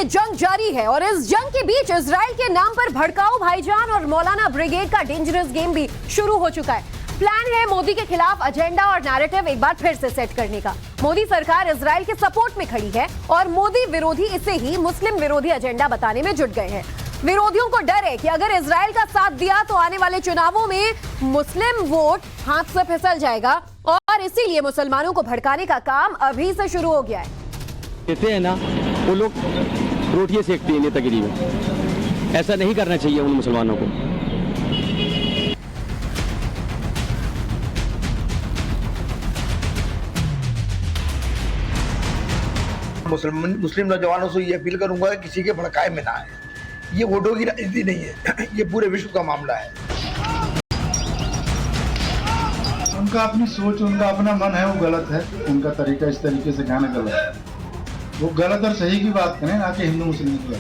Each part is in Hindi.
में जंग जारी है और इस जंग के बीच इजराइल के नाम पर भड़काऊ भाईजान और मौलाना ब्रिगेड का डेंजरस गेम भी शुरू हो चुका है। प्लान है मोदी के खिलाफ एजेंडा और नैरेटिव एक बार फिर से सेट करने का। मोदी सरकार इजराइल के सपोर्ट में खड़ी है और मोदी विरोधी इसे ही मुस्लिम विरोधी एजेंडा बताने में जुट गए हैं। विरोधियों को डर है कि अगर इजराइल का साथ दिया तो आने वाले चुनावों में मुस्लिम वोट हाथ से फिसल जाएगा और इसीलिए मुसलमानों को भड़काने का काम अभी से शुरू हो गया है। कहते हैं ना, वो लोग रोटियां सेकते हैं नेतागिरी में। ऐसा नहीं करना चाहिए उन मुसलमानों को। मुस्लिम नौजवानों से ये अपील करूंगा कि किसी के भड़काए में ना आए। ये वोटों की राजनीति नहीं है, ये पूरे विश्व का मामला है। उनका अपनी सोच, उनका अपना मन है, वो गलत है। उनका तरीका इस तरीके से कहना गलत है। वो गलत और सही की बात करें, ना कि हिंदू मुस्लिम की।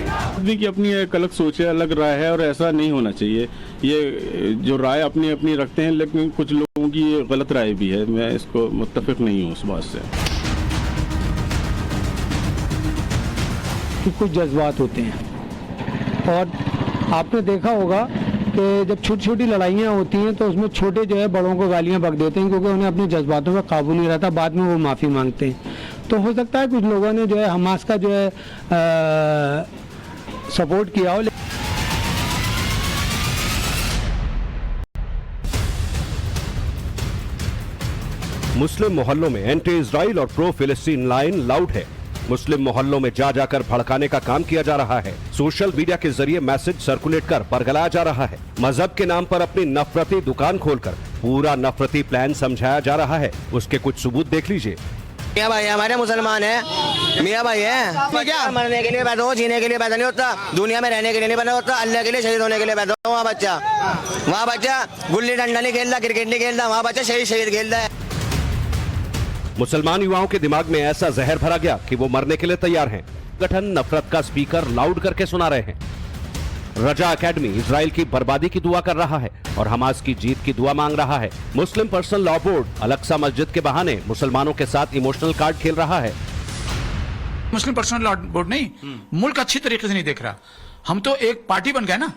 आदमी की अपनी एक अलग सोच है, अलग राय है और ऐसा नहीं होना चाहिए। ये जो राय अपनी अपनी रखते हैं, लेकिन कुछ लोगों की ये गलत राय भी है। मैं इसको मुत्तफिक नहीं हूँ उस बात से। कि कुछ जज्बात होते हैं और आपने देखा होगा कि जब छोटी छोटी लड़ाइयाँ होती हैं तो उसमें छोटे जो है बड़ों को गालियाँ बक देते हैं, क्योंकि उन्हें अपने जज्बातों पर काबू नहीं रहता। बाद में वो माफ़ी मांगते हैं। तो हो सकता है कुछ लोगों ने जो है हमास का जो है सपोर्ट किया हो। मुस्लिम मोहल्लों में एंटी इजराइल और प्रो फिलिस्तीन लाइन लाउड है। मुस्लिम मोहल्लों में जा जाकर भड़काने का काम किया जा रहा है। सोशल मीडिया के जरिए मैसेज सर्कुलेट कर बरगलाया जा रहा है। मजहब के नाम पर अपनी नफरती दुकान खोलकर पूरा नफरती प्लान समझाया जा रहा है। उसके कुछ सबूत देख लीजिए। मियाँ भाई हमारे मुसलमान है, मियाँ भाई है। क्या मरने के लिए पैदा हो, जीने के लिए पैदा नहीं होता, दुनिया में रहने के लिए नहीं पैदा होता, अल्लाह के लिए शहीद होने के लिए पैदा हो। वहाँ बच्चा गुल्ली डंडा नहीं खेलता, क्रिकेट नहीं खेलता, वहाँ बच्चा शहीद खेलता है। मुसलमान युवाओं के दिमाग में ऐसा जहर भरा गया कि वो मरने के लिए तैयार हैं। गठन नफरत का स्पीकर लाउड करके सुना रहे हैं। रजा एकेडमी इजराइल की बर्बादी की दुआ कर रहा है और हमास की जीत की दुआ मांग रहा है। मुस्लिम पर्सनल लॉ बोर्ड अल-अक्सा मस्जिद के बहाने मुसलमानों के साथ इमोशनल कार्ड खेल रहा है। मुस्लिम पर्सनल लॉ बोर्ड नहीं, मुल्क अच्छी तरीके से नहीं देख रहा। हम तो एक पार्टी बन गए ना,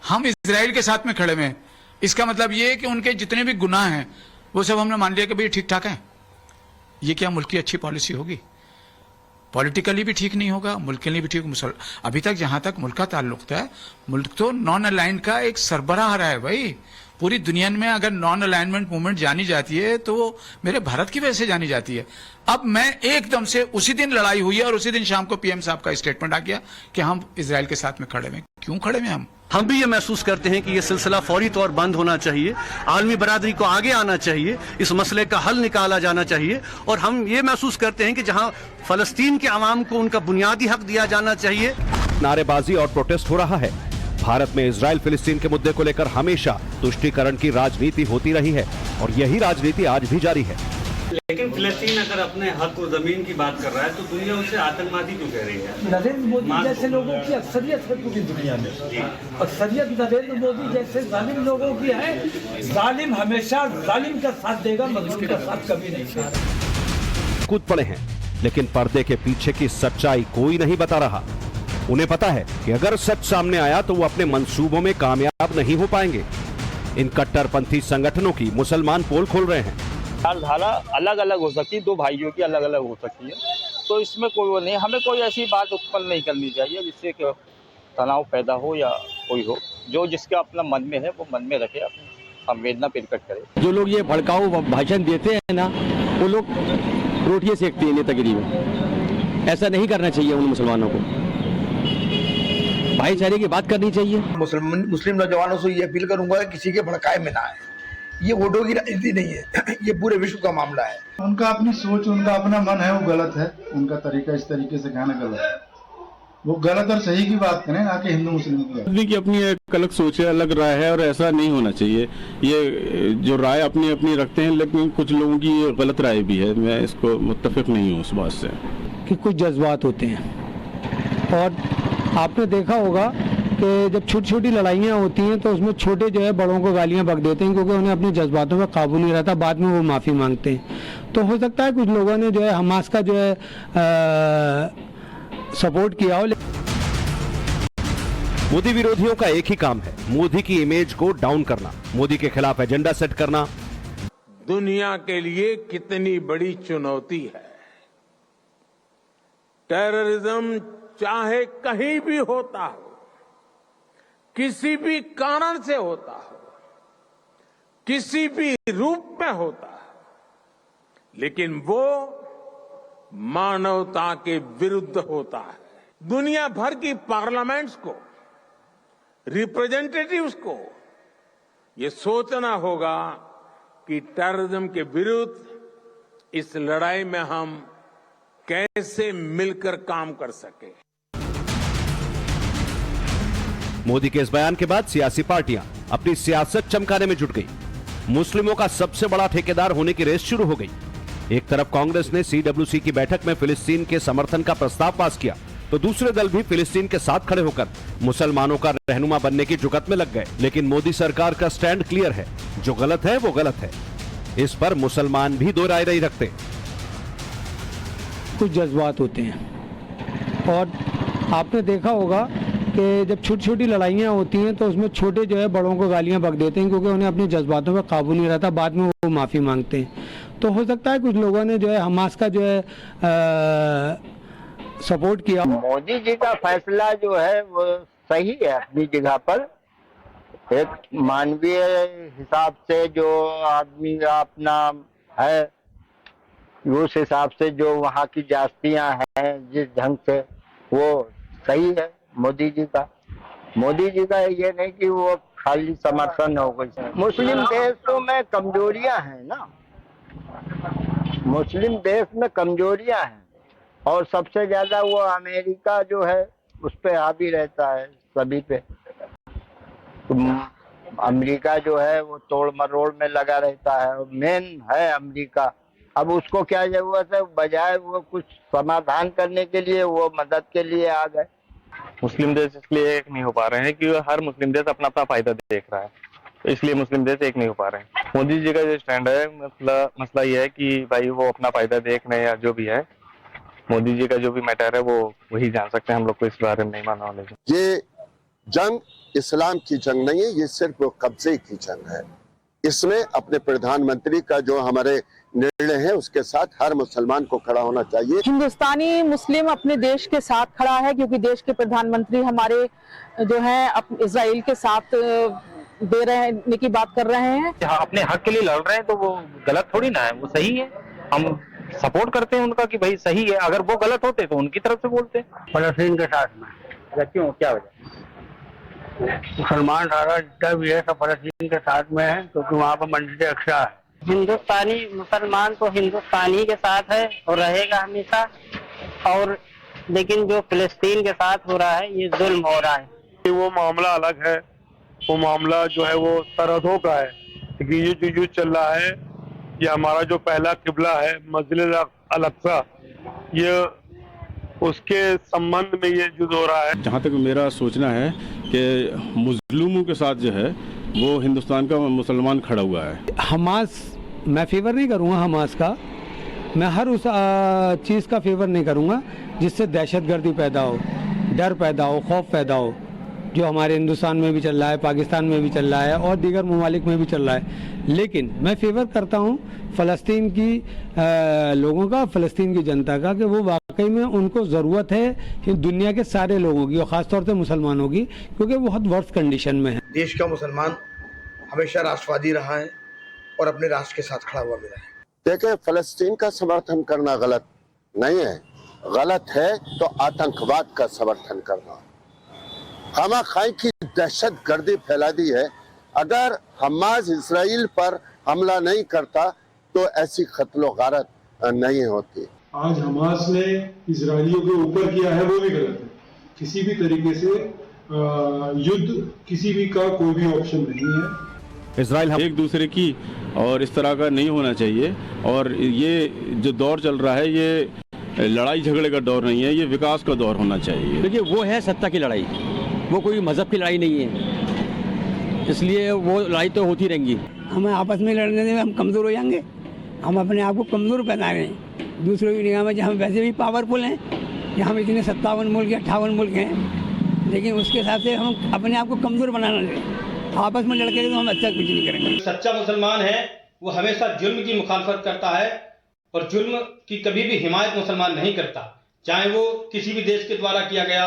हम इजराइल के साथ में खड़े में। इसका मतलब ये है कि उनके जितने भी गुनाह हैं वो सब हमने मान लिया कि भाई ठीक ठाक है। ये क्या मुल्क की अच्छी पॉलिसी होगी? पॉलिटिकली भी ठीक नहीं होगा, मुल्क के लिए भी ठीक। अभी तक जहां तक मुल्क का ताल्लुक था, मुल्क तो नॉन अलाइंड का एक सरबराह रहा है भाई। पूरी दुनिया में अगर नॉन अलाइनमेंट मूवमेंट जानी जाती है तो मेरे भारत की वजह से जानी जाती है। अब मैं एकदम से उसी दिन लड़ाई हुई है और उसी दिन शाम को पीएम साहब का स्टेटमेंट आ गया कि हम इजराइल के साथ में खड़े हैं। क्यों खड़े हैं हम भी ये महसूस करते हैं कि ये सिलसिला फौरी तौर बंद होना चाहिए। आलमी बरादरी को आगे आना चाहिए, इस मसले का हल निकाला जाना चाहिए। और हम ये महसूस करते हैं कि जहां फलस्तीन के अवाम को उनका बुनियादी हक दिया जाना चाहिए। नारेबाजी और प्रोटेस्ट हो रहा है। भारत में इजराइल फिलिस्तीन के मुद्दे को लेकर हमेशा तुष्टीकरण की राजनीति होती रही है और यही राजनीति आज भी जारी है। लेकिन फिलिस्तीन अगर अपने हक और जमीन की बात कर रहा है तो दुनिया उसे आतंकवादी क्यों कह रही है? नरेंद्र मोदी जैसे लोगों की अक्सरियत है पूरी दुनिया में। अक्सरियत नरेंद्र मोदी जैसे जालिम लोगों की है। जालिम हमेशा जालिम का साथ देगा, मजलूम का साथ कभी नहीं देगा। कूद पड़े हैं, लेकिन पर्दे के पीछे की सच्चाई कोई नहीं बता रहा। उन्हें पता है कि अगर सच सामने आया तो वो अपने मंसूबों में कामयाब नहीं हो पाएंगे। इन कट्टरपंथी संगठनों की मुसलमान पोल खोल रहे हैं। धारा अलग अलग हो सकती है, दो भाइयों की अलग अलग हो सकती है, तो इसमें कोई वो नहीं। हमें कोई ऐसी बात उत्पन्न नहीं करनी चाहिए जिससे कि तनाव पैदा हो या कोई हो। जो जिसका अपना मन में है वो मन में रखे, अपनी संवेदना प्रकट करे। जो लोग ये भड़काऊ भाषण देते हैं ना, वो लोग रोटियां सेकते हैं नेतागिरी में। ऐसा नहीं करना चाहिए उन मुसलमानों को। भाईचारे की बात करनी चाहिए। मुस्लिम नौजवानों से ये अपील करूंगा कि किसी के भड़काए में ना आए। ये वोटों की राजनीति नहीं है, ये पूरे विश्व का मामला है। उनका अपनी सोच, उनका अपना मन है, वो गलत है। उनका तरीका इस तरीके से कहना गलत है। वो गलत और सही की बात करें, ना कि हिंदू मुस्लिम की। आदमी की अपनी एक अलग सोच है, अलग राय है और ऐसा नहीं होना चाहिए। ये जो राय अपनी अपनी रखते हैं, लेकिन कुछ लोगों की ये गलत राय भी है। मैं इसको मुत्तफिक नहीं हूँ उस बात से। कि कुछ जज्बात होते हैं और आपने देखा होगा कि जब छोटी छोटी लड़ाइयाँ होती हैं तो उसमें छोटे जो है बड़ों को गालियाँ बक देते हैं, क्योंकि उन्हें अपने जज्बातों पर काबू नहीं रहता। बाद में वो माफ़ी मांगते हैं। तो हो सकता है कुछ लोगों ने जो है हमास का जो है सपोर्ट किया हो। मोदी विरोधियों का एक ही काम है, मोदी की इमेज को डाउन करना, मोदी के खिलाफ एजेंडा सेट करना। दुनिया के लिए कितनी बड़ी चुनौती है। टेररिज्म चाहे कहीं भी होता हो, किसी भी कारण से होता हो, किसी भी रूप में होता है, लेकिन वो मानवता के विरुद्ध होता है। दुनिया भर की पार्लियामेंट्स को, रिप्रेजेंटेटिव्स को ये सोचना होगा कि टेररिज्म के विरुद्ध इस लड़ाई में हम कैसे मिलकर काम कर सके। मोदी के इस बयान के बाद सियासी पार्टियां अपनी सियासत चमकाने में जुट गई। मुस्लिमों का सबसे बड़ा ठेकेदार होने की रेस शुरू हो गई। एक तरफ कांग्रेस ने CWC की बैठक में फिलिस्तीन के समर्थन का प्रस्ताव पास किया, तो दूसरे दल भी फिलिस्तीन के साथ खड़े होकर मुसलमानों का रहनुमा बनने की जुगत में लग गए। लेकिन मोदी सरकार का स्टैंड क्लियर है, जो गलत है वो गलत है। इस पर मुसलमान भी दो राय नहीं रखते। कुछ जज्बात होते हैं और आपने देखा होगा कि जब छोटी छोटी लड़ाइयाँ होती हैं तो उसमें छोटे जो है बड़ों को गालियाँ बक देते हैं, क्योंकि उन्हें अपने जज्बातों पर काबू नहीं रहता, बाद में वो माफ़ी मांगते हैं। तो हो सकता है कुछ लोगों ने जो है हमास का जो है सपोर्ट किया। मोदी जी का फैसला जो है वो सही है अपनी जगह पर। एक मानवीय हिसाब से जो आदमी अपना है, उस हिसाब से जो वहाँ की जास्तियाँ हैं, जिस ढंग से, वो सही है मोदी जी का। मोदी जी का ये नहीं कि वो खाली समर्थन हो गई। मुस्लिम देशों में कमजोरियां हैं ना, मुस्लिम देश में कमजोरियां हैं, और सबसे ज्यादा वो अमेरिका जो है उस पे हावी रहता है सभी पे। अमेरिका जो है वो तोड़ मरोड़ में लगा रहता है, मेन है अमेरिका। अब उसको क्या जरूरत है, बजाय वो कुछ समाधान करने के लिए वो मदद के लिए आ गए। मुस्लिम देश इसलिए एक नहीं हो पा रहे हैं कि हर मुस्लिम देश अपना अपना फायदा देख रहा है, तो इसलिए मुस्लिम देश एक नहीं हो पा रहे हैं। मोदी जी का जो स्टैंड है, मसला ये है कि भाई वो अपना फायदा देख रहे हैं या जो भी है, मोदी जी का जो भी मैटर है वो वही जान सकते हैं। हम लोग को इस बारे में नहीं मालूम नॉलेज। ये जंग इस्लाम की जंग नहीं है, ये सिर्फ कब्जे की जंग है। इसमें अपने प्रधानमंत्री का जो हमारे निर्णय है उसके साथ हर मुसलमान को खड़ा होना चाहिए। हिंदुस्तानी मुस्लिम अपने देश के साथ खड़ा है, क्योंकि देश के प्रधानमंत्री हमारे जो है इजराइल के साथ दे रहने की बात कर रहे हैं। अपने हक के लिए लड़ रहे हैं तो वो गलत थोड़ी ना है, वो सही है। हम सपोर्ट करते हैं उनका कि भाई सही है। अगर वो गलत होते तो उनकी तरफ से बोलते। फलस्तीन के साथ में क्यों, क्या वजह? मुसलमान सारा जितना भी है सब फलस्तीन के साथ में है, क्योंकि वहाँ पर मस्जिद अक्सा है। हिंदुस्तानी मुसलमान तो हिंदुस्तानी के साथ है और रहेगा हमेशा। और लेकिन जो फिलिस्तीन के साथ हो रहा है ये जुल्म हो रहा है। वो मामला अलग है, वो मामला जो है वो सरहदों का है। लेकिन ये जो युद्ध चल रहा है, ये हमारा जो पहला किबला है मस्जिद अल अक्सा, ये उसके संबंध में ये युद्ध हो रहा है। जहाँ तक मेरा सोचना है कि मुस्लिमों के साथ जो है वो हिंदुस्तान का मुसलमान खड़ा हुआ है। हमास, मैं फेवर नहीं करूँगा हमास का, मैं हर उस चीज़ का फेवर नहीं करूँगा जिससे दहशतगर्दी पैदा हो, डर पैदा हो, खौफ पैदा हो, जो हमारे हिंदुस्तान में भी चल रहा है, पाकिस्तान में भी चल रहा है और दीगर ममालिक में भी चल रहा है। लेकिन मैं फेवर करता हूँ फ़लस्तीन की लोगों का, फ़लस्तीन की जनता का, कि वो वाकई में उनको ज़रूरत है कि दुनिया के सारे लोगों की और ख़ासतौर से मुसलमानों की, क्योंकि वो बहुत वर्स्ट कंडीशन में है। देश का मुसलमान हमेशा राष्ट्रवादी रहा है और अपने राष्ट्र के साथ खड़ा हुआ मिला है। देखिए, फलस्तीन का समर्थन करना गलत नहीं है, गलत है तो आतंकवाद का समर्थन करना। खामा खाई की दहशत गर्दी फैला दी है। अगर हमास इसराइल पर हमला नहीं करता तो ऐसी कत्लो गारत नहीं होती। आज हमास ने इजरायलियों के ऊपर किया है वो भी गलत है। किसी भी तरीके से युद्ध किसी भी का कोई भी ऑप्शन नहीं है। इजराइल एक दूसरे की और इस तरह का नहीं होना चाहिए। और ये जो दौर चल रहा है ये लड़ाई झगड़े का दौर नहीं है, ये विकास का दौर होना चाहिए। देखिए, वो है सत्ता की लड़ाई, वो कोई मजहब की लड़ाई नहीं है, इसलिए वो लड़ाई तो होती रहेंगी। हमें आपस में लड़ने में हम कमजोर हो जाएंगे, हम अपने आप को कमज़ोर बना रहे हैं दूसरों की निगाह में, जहाँ हम वैसे भी पावरफुल हैं, कि हम इतने 57 मुल्क या 58 मुल्क हैं, लेकिन उसके हिसाब से हम अपने आप को कमज़ोर बनाना रहे। आपस में लड़के तो हम अच्छा कुछ नहीं करेंगे। सच्चा मुसलमान है वो हमेशा जुल्म की मुखालफत करता है और जुल्म की कभी भी हिमायत मुसलमान नहीं करता, चाहे वो किसी भी देश के द्वारा किया गया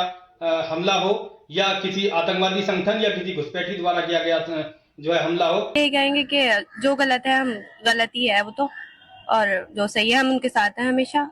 हमला हो या किसी आतंकवादी संगठन या किसी घुसपैठी द्वारा किया गया जो है हमला हो। ये कहेंगे कि जो गलत है हम गलत ही है वो तो, और जो सही है हम उनके साथ हैं हमेशा।